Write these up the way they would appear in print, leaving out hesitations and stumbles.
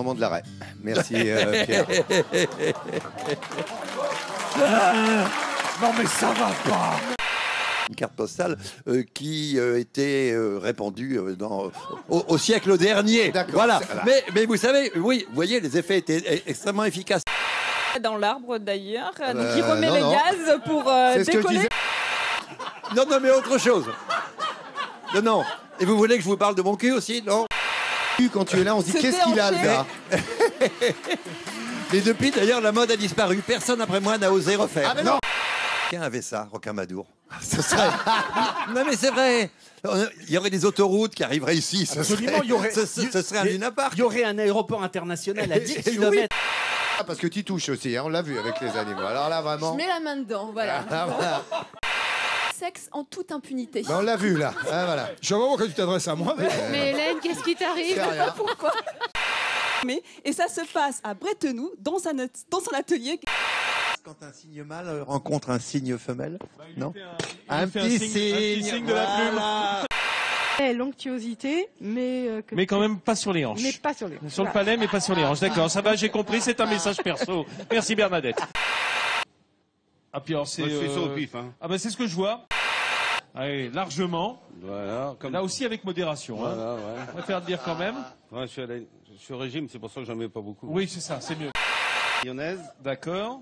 moment de l'arrêt. Merci Pierre. Non mais ça va pas. Une carte postale qui était répandue au siècle dernier. Voilà. Mais vous savez, oui, vous voyez, les effets étaient extrêmement efficaces. Dans l'arbre d'ailleurs, donc il remet les gaz pour décoller. Non, mais autre chose. Non. Et vous voulez que je vous parle de mon cul aussi, non? Quand tu es là, on se dit qu'est-ce qu'il a, le gars? Mais depuis, d'ailleurs, la mode a disparu. Personne après moi n'a osé refaire. Ah, mais non. Quelqu'un avait ça, Rocamadour. Ce serait... Non, mais c'est vrai. Il y aurait des autoroutes qui arriveraient ici. Absolument, il y aurait... Ce serait un lunapark. Il y aurait un aéroport international à 10 km. Ah, parce que tu touches aussi, hein, on l'a vu avec les animaux. Alors là, vraiment... Je mets la main dedans, voilà. voilà. Sexe en toute impunité. Ben, on l'a vu, là. Ah, voilà. Je vois pourquoi tu t'adresses à moi. Mais Hélène, qu'est-ce qui t'arrive? Pourquoi? Et ça se passe à Bretenoux, dans son atelier. Quand un cygne mâle rencontre un cygne femelle, non? Un petit signe de la plume. L'onctuosité, mais quand même pas sur les hanches. Mais pas sur les hanches. Sur le palais, mais pas sur les hanches. D'accord, ça va, j'ai compris, c'est un message perso. Merci Bernadette. Ah, puis alors c'est... Moi, je fais ça au pif, hein. Ah, bah c'est ce que je vois. Allez, largement. Voilà. Comme... Là aussi avec modération. Voilà, hein. ouais. On va faire dire quand même. Ouais, je suis au régime, c'est pour ça que j'en mets pas beaucoup. Oui, c'est ça, c'est mieux. Lyonnaise. D'accord.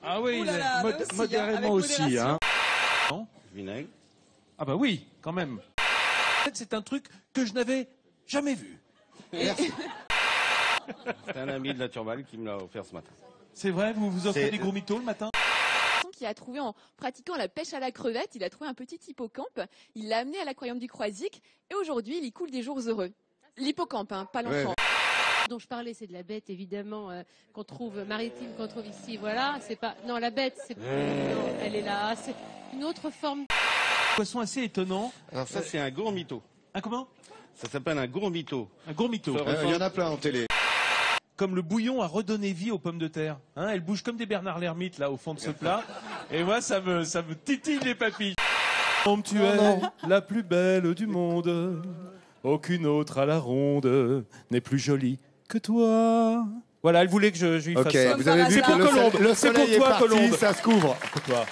Ah oui, là, aussi, modérément avec aussi. modération. Hein. Non. Vinaigre. Ah bah oui, quand même. En fait, c'est un truc que je n'avais jamais vu. C'est un ami de la Turballe qui me l'a offert ce matin. C'est vrai, vous vous offrez des gros mythos le matin? Qui a trouvé en pratiquant la pêche à la crevette, il a trouvé un petit hippocampe, il l'a amené à l'aquarium du Croisic et aujourd'hui il y coule des jours heureux. L'hippocampe, hein, pas l'enfant. Ouais. Dont je parlais, c'est de la bête évidemment qu'on trouve maritime, qu'on trouve ici. Voilà, c'est pas. Non, la bête, c'est. Non, elle est là. C'est une autre forme. Poisson assez étonnant. Alors ça c'est un gourmito. Un comment? Ça s'appelle un gourmito. Un gourmito. Il y en a plein en télé. Comme le bouillon a redonné vie aux pommes de terre. Hein, elles bougent comme des Bernard l'ermite là au fond de ce plat. Et moi ça me titille les papilles. Tu es la plus belle du monde. Aucune autre à la ronde n'est plus jolie que toi. Voilà, elle voulait que je lui fasse ça. Vous avez vu que le soleil est parti, ça se couvre. Pour toi.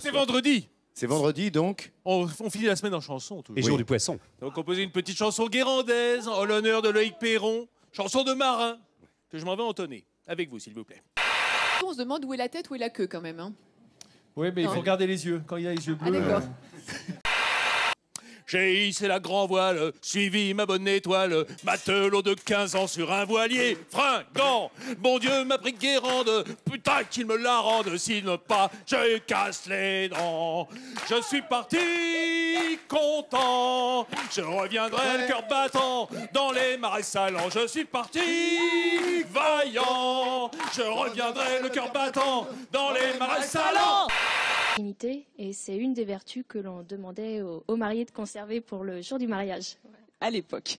C'est vendredi. C'est vendredi, donc on finit la semaine en chanson. Et jour du poisson. Donc composer une petite chanson guérandaise en l'honneur de Loïc Perron. Chanson de marin que je m'en vais entonner. Avec vous, s'il vous plaît. On se demande où est la tête, où est la queue quand même. Hein. Oui, mais il faut regarder les yeux. Quand il y a les yeux bleus... Ah d'accord. J'ai hissé la grand voile, suivi ma bonne étoile, matelot de 15 ans sur un voilier, fringant. Bon Dieu m'a pris de Guérande, putain qu'il me la rende, sinon pas, je casse les dents. Je suis parti content, je reviendrai le cœur battant dans les marais salants. Je suis parti vaillant, je reviendrai le cœur battant dans les marais salants. Et c'est une des vertus que l'on demandait aux mariés de conserver pour le jour du mariage. À l'époque.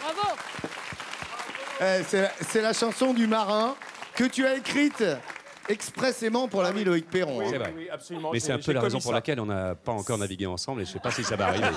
Bravo. C'est la chanson du marin que tu as écrite expressément pour l'ami Loïc Perron. C'est vrai. Oui, absolument. Mais c'est un peu la raison pour laquelle on n'a pas encore navigué ensemble et je ne sais pas si ça va arriver.